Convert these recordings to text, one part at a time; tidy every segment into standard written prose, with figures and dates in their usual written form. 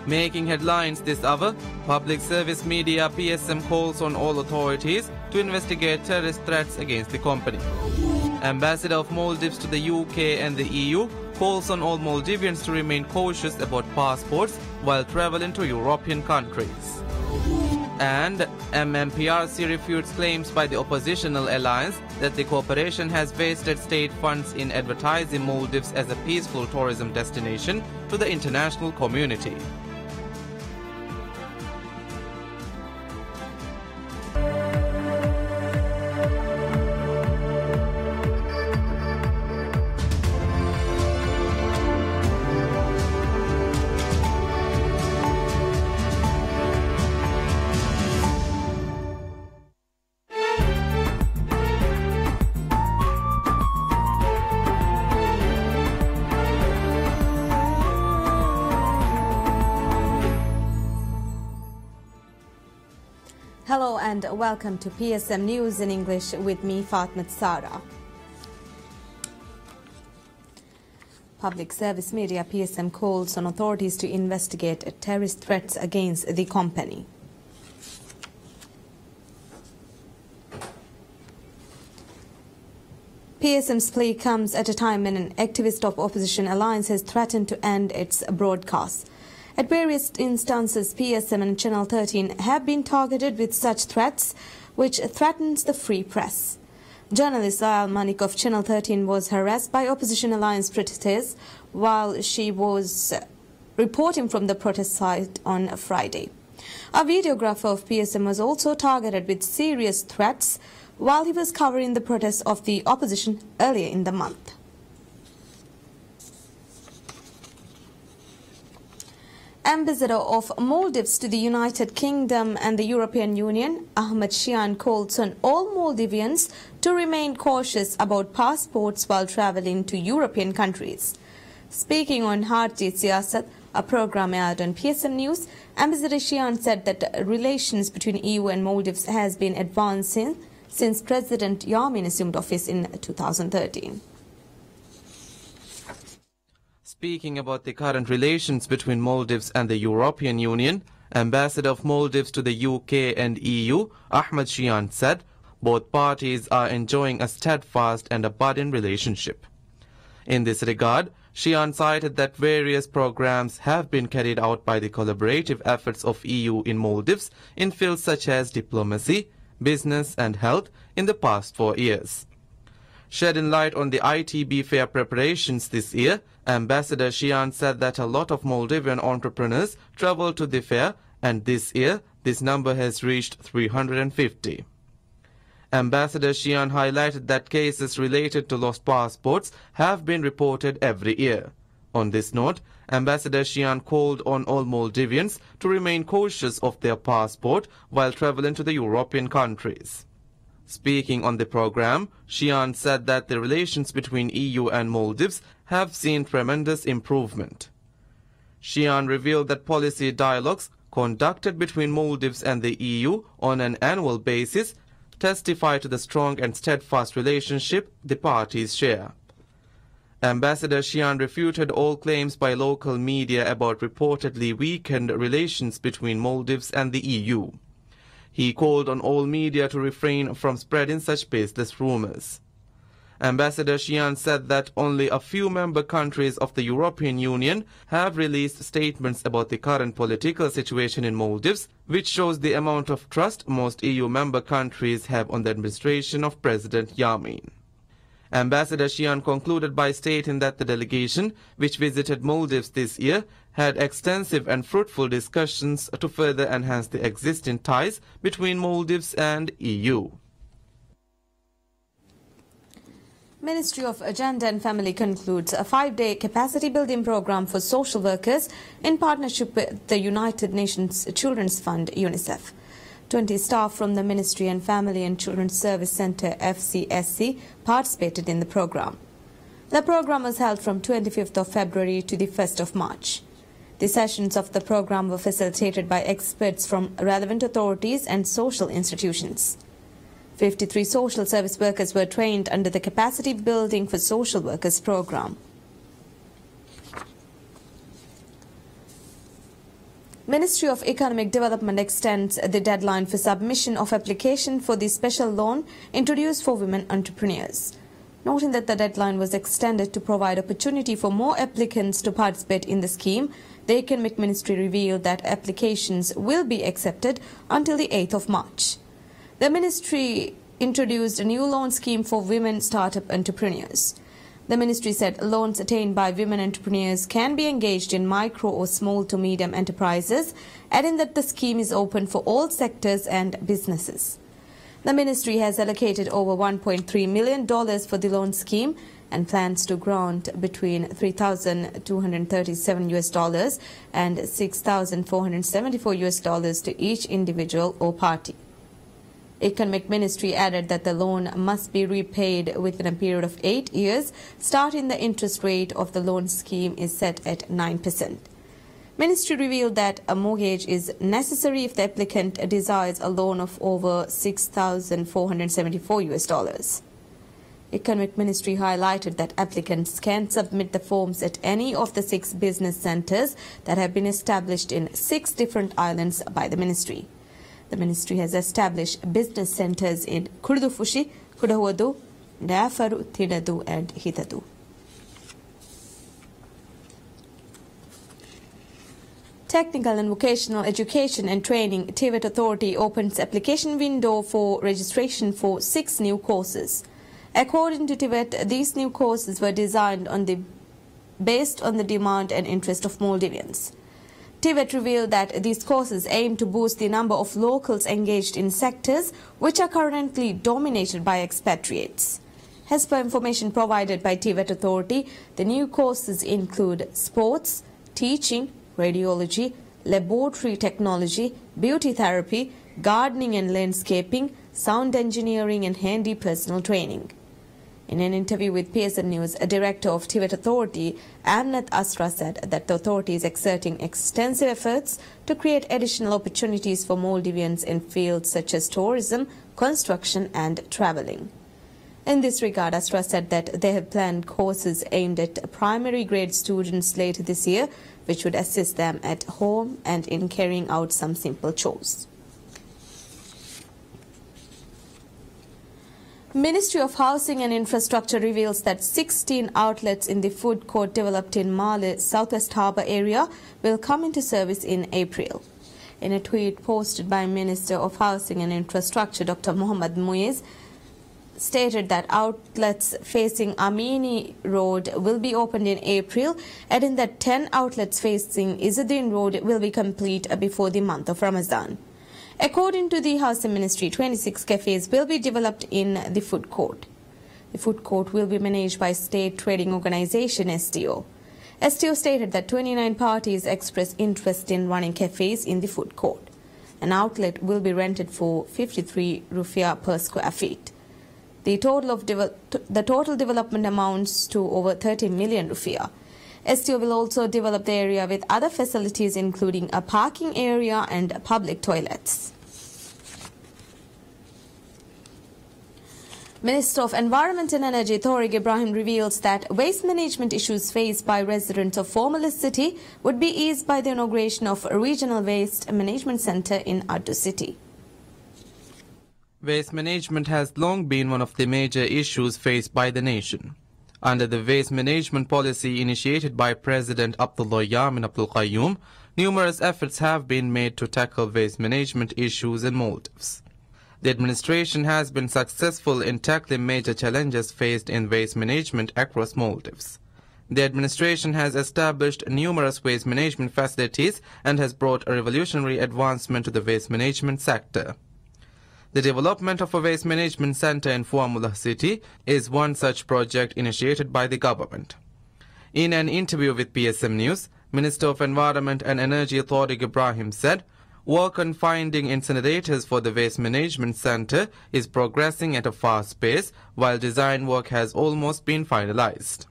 Making headlines this hour, public service media PSM calls on all authorities to investigate terrorist threats against the company. Ambassador of Maldives to the UK and the EU calls on all Maldivians to remain cautious about passports while traveling to European countries. And MMPRC refutes claims by the oppositional alliance that the corporation has wasted state funds in advertising Maldives as a peaceful tourism destination to the international community. Hello and welcome to PSM News in English with me, Fatma Sara. Public service media PSM calls on authorities to investigate terrorist threats against the company. PSM's plea comes at a time when an activist of opposition alliance has threatened to end its broadcasts. At various instances, PSM and Channel 13 have been targeted with such threats, which threatens the free press. Journalist Ayal Manik of Channel 13 was harassed by opposition alliance protesters while she was reporting from the protest site on Friday. A videographer of PSM was also targeted with serious threats while he was covering the protests of the opposition earlier in the month. Ambassador of Maldives to the United Kingdom and the European Union, Ahmed Shian, calls on all Maldivians to remain cautious about passports while travelling to European countries. Speaking on Harti Siyasat, a program aired on PSM News, Ambassador Shian said that relations between EU and Maldives has been advancing since President Yamin assumed office in 2013. Speaking about the current relations between Maldives and the European Union, Ambassador of Maldives to the UK and EU, Ahmed Shian, said both parties are enjoying a steadfast and a budding relationship. In this regard, Shian cited that various programs have been carried out by the collaborative efforts of EU in Maldives in fields such as diplomacy, business and health in the past 4 years. Shedding light on the ITB fair preparations this year, Ambassador Shian said that a lot of Maldivian entrepreneurs travel to the fair, and this year this number has reached 350. Ambassador Shian highlighted that cases related to lost passports have been reported every year. On this note, Ambassador Shian called on all Maldivians to remain cautious of their passport while traveling to the European countries. Speaking on the program, Shian said that the relations between EU and Maldives have seen tremendous improvement. Shian revealed that policy dialogues conducted between Maldives and the EU on an annual basis testify to the strong and steadfast relationship the parties share. Ambassador Shian refuted all claims by local media about reportedly weakened relations between Maldives and the EU. He called on all media to refrain from spreading such baseless rumors. Ambassador Shian said that only a few member countries of the European Union have released statements about the current political situation in Maldives, which shows the amount of trust most EU member countries have on the administration of President Yamin. Ambassador Shian concluded by stating that the delegation, which visited Maldives this year, had extensive and fruitful discussions to further enhance the existing ties between Maldives and EU. Ministry of Agenda and Family concludes a 5-day capacity building program for social workers in partnership with the United Nations Children's Fund, UNICEF. 20 staff from the Ministry and Family and Children's Service Centre, FCSC, participated in the program. The program was held from 25th of February to the 1st of March. The sessions of the program were facilitated by experts from relevant authorities and social institutions. 53 social service workers were trained under the Capacity Building for Social Workers program. Ministry of Economic Development extends the deadline for submission of application for the special loan introduced for women entrepreneurs. Noting that the deadline was extended to provide opportunity for more applicants to participate in the scheme, the Economic Ministry revealed that applications will be accepted until the 8th of March. The ministry introduced a new loan scheme for women startup entrepreneurs. The ministry said loans attained by women entrepreneurs can be engaged in micro or small to medium enterprises, adding that the scheme is open for all sectors and businesses. The ministry has allocated over $1.3 million for the loan scheme and plans to grant between $3,237 and $6,474 to each individual or party. Economic Ministry added that the loan must be repaid within a period of 8 years, starting the interest rate of the loan scheme is set at 9%. Ministry revealed that a mortgage is necessary if the applicant desires a loan of over $6,474. Economic Ministry highlighted that applicants can submit the forms at any of the 6 business centers that have been established in 6 different islands by the ministry. The ministry has established business centers in Kurdufushi, Kudahuadu, Dafaru, Tidadu and Hitadu. Technical and Vocational Education and Training TVET Authority opens application window for registration for 6 new courses. According to TVET, these new courses were designed based on the demand and interest of Maldivians. TVET revealed that these courses aim to boost the number of locals engaged in sectors which are currently dominated by expatriates. As per information provided by TVET Authority, the new courses include sports, teaching, radiology, laboratory technology, beauty therapy, gardening and landscaping, sound engineering and handy personal training. In an interview with PSM News, a director of TVET Authority, Amnat Asra, said that the authority is exerting extensive efforts to create additional opportunities for Maldivians in fields such as tourism, construction and travelling. In this regard, Asra said that they have planned courses aimed at primary grade students later this year, which would assist them at home and in carrying out some simple chores. Ministry of Housing and Infrastructure reveals that 16 outlets in the food court developed in Maldives Southwest Harbour area will come into service in April. In a tweet posted by Minister of Housing and Infrastructure Dr. Mohammad Muiz, stated that outlets facing Amini Road will be opened in April, adding that 10 outlets facing Izzuddin Road will be complete before the month of Ramadan. According to the Housing Ministry, 26 cafes will be developed in the food court. The food court will be managed by State Trading Organization STO. STO stated that 29 parties expressed interest in running cafes in the food court. An outlet will be rented for 53 rupiah per square feet. The total development amounts to over 30 million rupiah. STO will also develop the area with other facilities including a parking area and public toilets. Minister of Environment and Energy Tariq Ibrahim reveals that waste management issues faced by residents of former city would be eased by the inauguration of a regional waste management center in Addu city. Waste management has long been one of the major issues faced by the nation. Under the waste management policy initiated by President Abdullah Yamin Abdul Qayyum, numerous efforts have been made to tackle waste management issues in Maldives. The administration has been successful in tackling major challenges faced in waste management across Maldives. The administration has established numerous waste management facilities and has brought a revolutionary advancement to the waste management sector. The development of a waste management center in Fuamullah city is one such project initiated by the government. In an interview with PSM News, Minister of Environment and Energy Tariq Ibrahim said, work on finding incinerators for the waste management center is progressing at a fast pace, while design work has almost been finalized.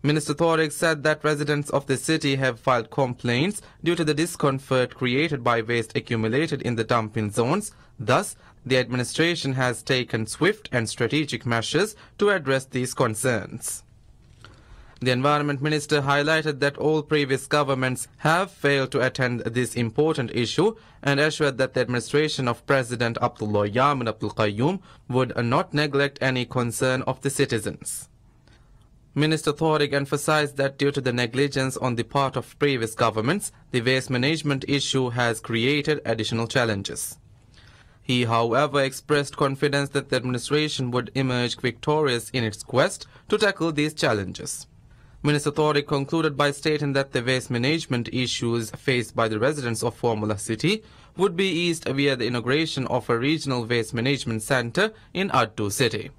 Minister Tariq said that residents of the city have filed complaints due to the discomfort created by waste accumulated in the dumping zones. Thus, the administration has taken swift and strategic measures to address these concerns. The Environment Minister highlighted that all previous governments have failed to attend this important issue and assured that the administration of President Abdullah Yamin Abdul Qayyum would not neglect any concern of the citizens. Minister Thorik emphasized that due to the negligence on the part of previous governments, the waste management issue has created additional challenges. He, however, expressed confidence that the administration would emerge victorious in its quest to tackle these challenges. Minister Thorik concluded by stating that the waste management issues faced by the residents of Formula City would be eased via the inauguration of a regional waste management centre in Addu city.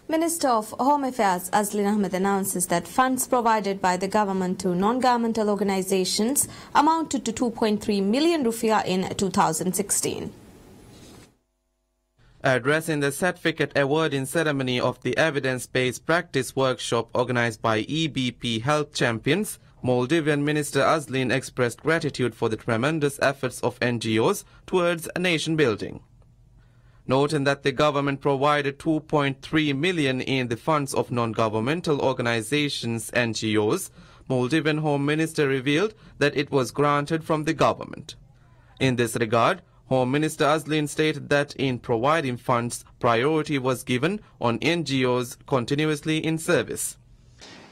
Minister of Home Affairs Azlin Ahmed announces that funds provided by the government to non-governmental organizations amounted to 2.3 million rupiah in 2016. Addressing the certificate awarding ceremony of the evidence-based practice workshop organized by EBP Health Champions, Maldivian Minister Azlin expressed gratitude for the tremendous efforts of NGOs towards nation building. Noting that the government provided 2.3 million in the funds of non-governmental organizations NGOs, Maldivian Home Minister revealed that it was granted from the government. In this regard, Home Minister Azlin stated that in providing funds, priority was given on NGOs continuously in service.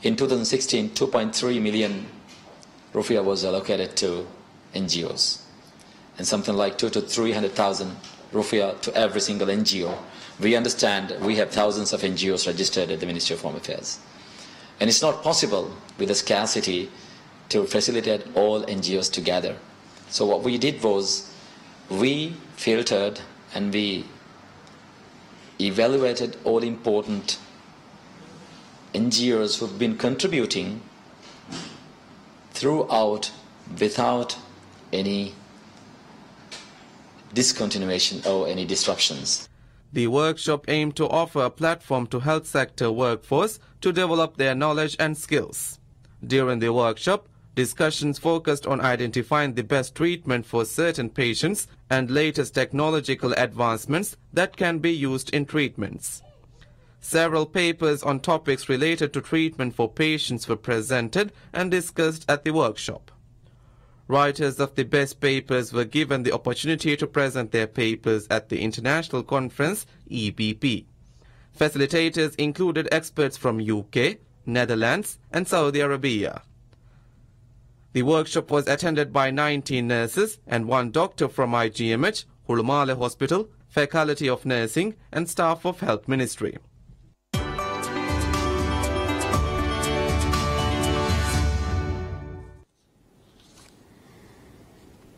In 2016, 2.3 million rupiah was allocated to NGOs, and something like 200,000 to 300,000 rupiah to every single NGO. We understand we have thousands of NGOs registered at the Ministry of Home Affairs, and it's not possible with the scarcity to facilitate all NGOs together. So what we did was, we filtered and we evaluated all important NGOs who have been contributing throughout without any discontinuation or any disruptions. The workshop aimed to offer a platform to health sector workforce to develop their knowledge and skills. During the workshop, discussions focused on identifying the best treatment for certain patients and latest technological advancements that can be used in treatments. Several papers on topics related to treatment for patients were presented and discussed at the workshop. Writers of the best papers were given the opportunity to present their papers at the international conference EBP. Facilitators included experts from UK, Netherlands and Saudi Arabia. The workshop was attended by 19 nurses and 1 doctor from IGMH, Hulumale Hospital, Faculty of Nursing and staff of Health Ministry.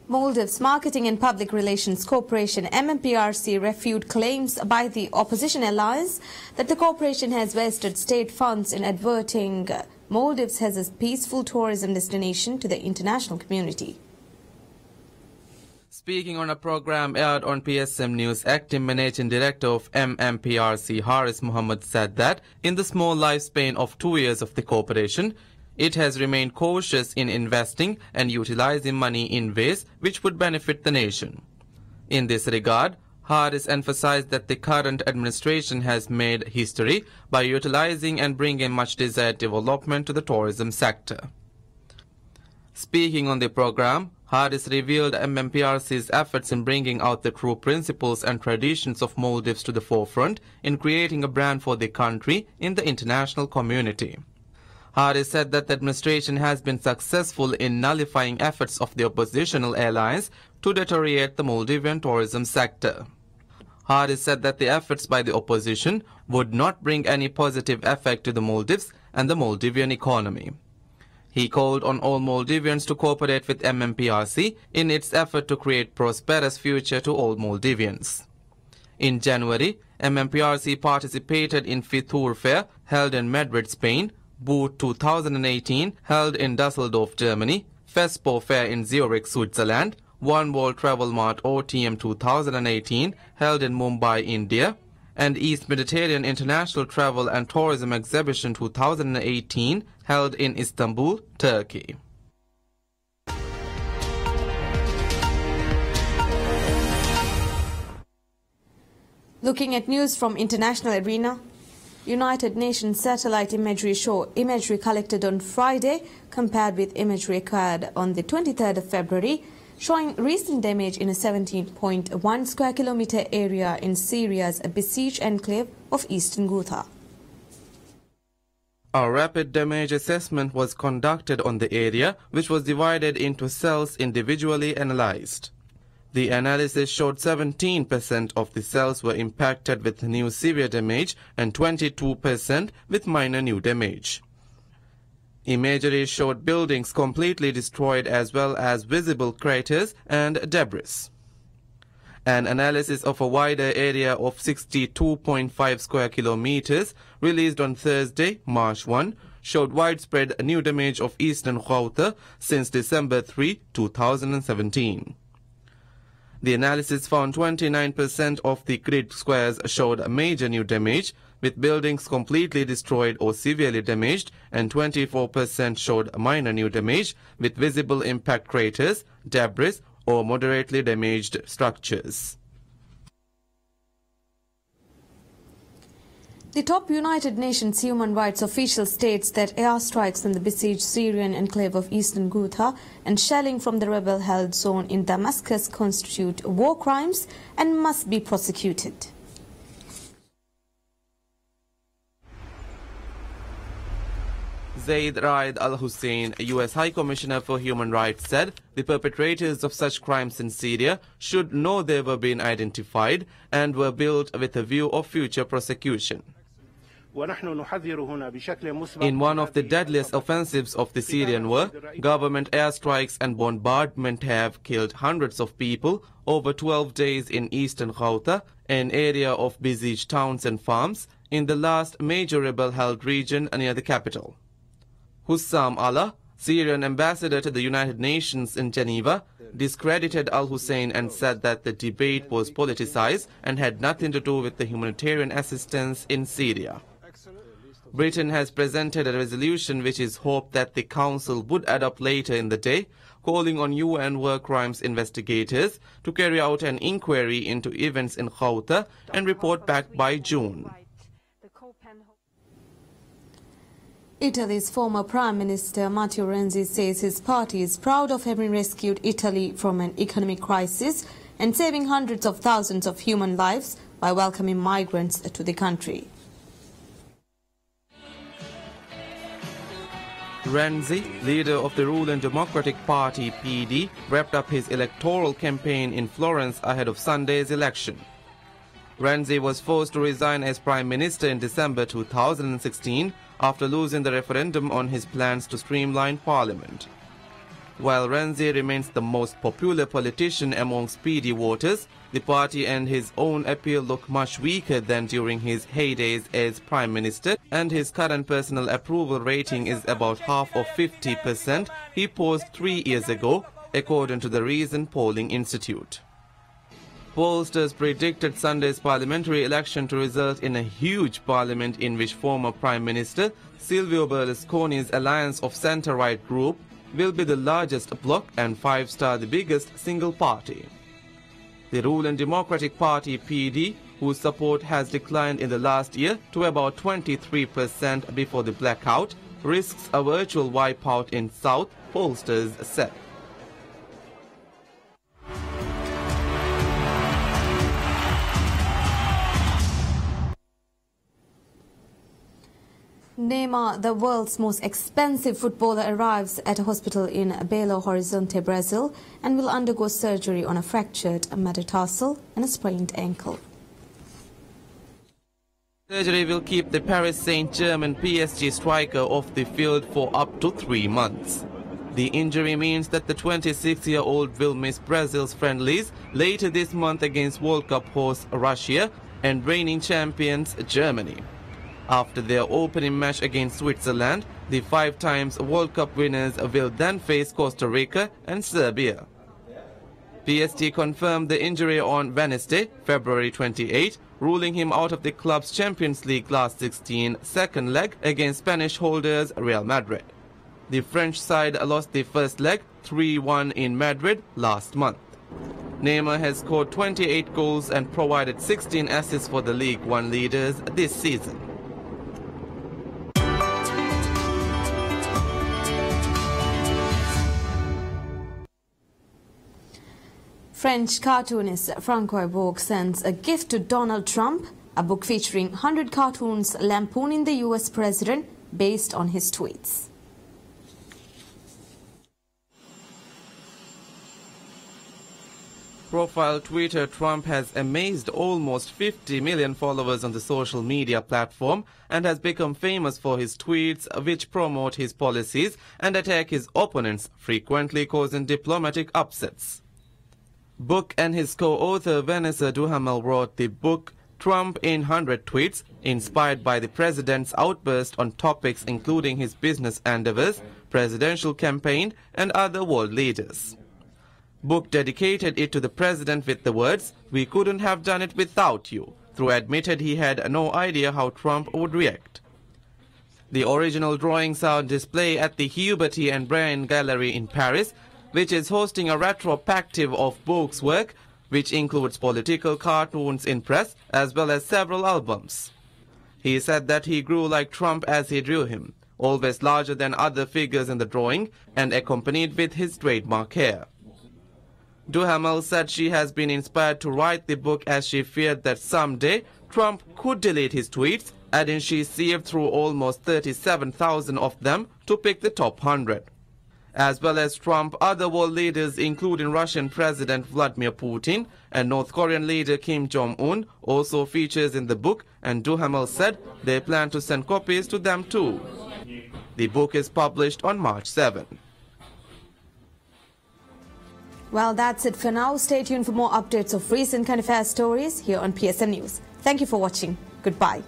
Maldives Marketing and Public Relations Corporation MMPRC refuted claims by the opposition alliance that the corporation has wasted state funds in advertising Maldives as a peaceful tourism destination to the international community. Speaking on a program aired on PSM News, Acting Managing Director of MMPRC Haris Muhammad said that in the small lifespan of 2 years of the corporation, it has remained cautious in investing and utilizing money in ways which would benefit the nation. In this regard, Haris emphasized that the current administration has made history by utilizing and bringing much desired development to the tourism sector. Speaking on the program, Haris revealed MMPRC's efforts in bringing out the true principles and traditions of Maldives to the forefront in creating a brand for the country in the international community. Haris said that the administration has been successful in nullifying efforts of the oppositional allies to deteriorate the Maldivian tourism sector. Haris said that the efforts by the opposition would not bring any positive effect to the Maldives and the Maldivian economy. He called on all Maldivians to cooperate with MMPRC in its effort to create prosperous future to all Maldivians. In January, MMPRC participated in Fitur Fair held in Madrid, Spain, Boot 2018 held in Dusseldorf, Germany, FESPO Fair in Zurich, Switzerland, One World Travel Mart OTM 2018 held in Mumbai, India, and East Mediterranean International Travel and Tourism Exhibition 2018 held in Istanbul, Turkey. Looking at news from international arena, United Nations satellite imagery show imagery collected on Friday compared with imagery acquired on the 23rd of February, showing recent damage in a 17.1 square kilometer area in Syria's besieged enclave of eastern Ghouta. A rapid damage assessment was conducted on the area, which was divided into cells individually analyzed. The analysis showed 17% of the cells were impacted with new severe damage and 22% with minor new damage. Imagery showed buildings completely destroyed as well as visible craters and debris. An analysis of a wider area of 62.5 square kilometers released on Thursday, March 1, showed widespread new damage of eastern Ghouta since December 3, 2017. The analysis found 29% of the grid squares showed major new damage, with buildings completely destroyed or severely damaged, and 24% showed minor new damage, with visible impact craters, debris, or moderately damaged structures. The top United Nations human rights official states that airstrikes on the besieged Syrian enclave of eastern Ghouta and shelling from the rebel-held zone in Damascus constitute war crimes and must be prosecuted. Zaid Raed al-Hussein, U.S. High Commissioner for Human Rights, said the perpetrators of such crimes in Syria should know they were being identified and were built with a view of future prosecution. In one of the deadliest offensives of the Syrian war, government airstrikes and bombardment have killed hundreds of people over 12 days in eastern Ghouta, an area of besieged towns and farms in the last major rebel-held region near the capital. Hussam Allah, Syrian ambassador to the United Nations in Geneva, discredited al-Hussein and said that the debate was politicized and had nothing to do with the humanitarian assistance in Syria. Britain has presented a resolution which is hoped that the Council would adopt later in the day, calling on UN war crimes investigators to carry out an inquiry into events in Ghouta and report back by June. Italy's former Prime Minister Matteo Renzi says his party is proud of having rescued Italy from an economic crisis and saving hundreds of thousands of human lives by welcoming migrants to the country. Renzi, leader of the ruling Democratic Party PD, wrapped up his electoral campaign in Florence ahead of Sunday's election. Renzi was forced to resign as Prime Minister in December 2016 after losing the referendum on his plans to streamline Parliament. While Renzi remains the most popular politician amongst PD voters, the party and his own appeal look much weaker than during his heydays as Prime Minister, and his current personal approval rating is about half of 50% he posed 3 years ago, according to the Reason Polling Institute. Pollsters predicted Sunday's parliamentary election to result in a huge parliament in which former Prime Minister Silvio Berlusconi's alliance of centre-right group will be the largest bloc and five-star the biggest single party. The ruling Democratic Party PD, whose support has declined in the last year to about 23% before the blackout, risks a virtual wipeout in South, pollsters said. Neymar, the world's most expensive footballer, arrives at a hospital in Belo Horizonte, Brazil, and will undergo surgery on a fractured metatarsal and a sprained ankle. Surgery will keep the Paris Saint-Germain PSG striker off the field for up to 3 months. The injury means that the 26-year-old will miss Brazil's friendlies later this month against World Cup host Russia and reigning champions Germany. After their opening match against Switzerland, the 5-time World Cup winners will then face Costa Rica and Serbia. PSG confirmed the injury on Wednesday, February 28, ruling him out of the club's Champions League last 16 second leg against Spanish holders Real Madrid. The French side lost the first leg 3-1 in Madrid last month. Neymar has scored 28 goals and provided 16 assists for the League One leaders this season. French cartoonist Francois Bourg sends a gift to Donald Trump, a book featuring 100 cartoons lampooning the US president based on his tweets. Profile Twitter Trump has amazed almost 50 million followers on the social media platform and has become famous for his tweets which promote his policies and attack his opponents, frequently causing diplomatic upsets. Book and his co-author Vanessa Duhamel wrote the book Trump in 100 Tweets, inspired by the president's outburst on topics including his business endeavors, presidential campaign and other world leaders. Book dedicated it to the president with the words, "We couldn't have done it without you," though admitted he had no idea how Trump would react. The original drawings are on display at the Huberty and Brian Gallery in Paris, which is hosting a retrospective of Bourg's work, which includes political cartoons in press as well as several albums. He said that he grew like Trump as he drew him, always larger than other figures in the drawing and accompanied with his trademark hair. Duhamel said she has been inspired to write the book as she feared that someday Trump could delete his tweets, adding she sieved through almost 37,000 of them to pick the top 100. As well as Trump, other world leaders including Russian President Vladimir Putin and North Korean leader Kim Jong-un also features in the book, and Duhamel said they plan to send copies to them too. The book is published on March 7. Well, that's it for now. Stay tuned for more updates of recent current affairs stories here on PSM News. Thank you for watching. Goodbye.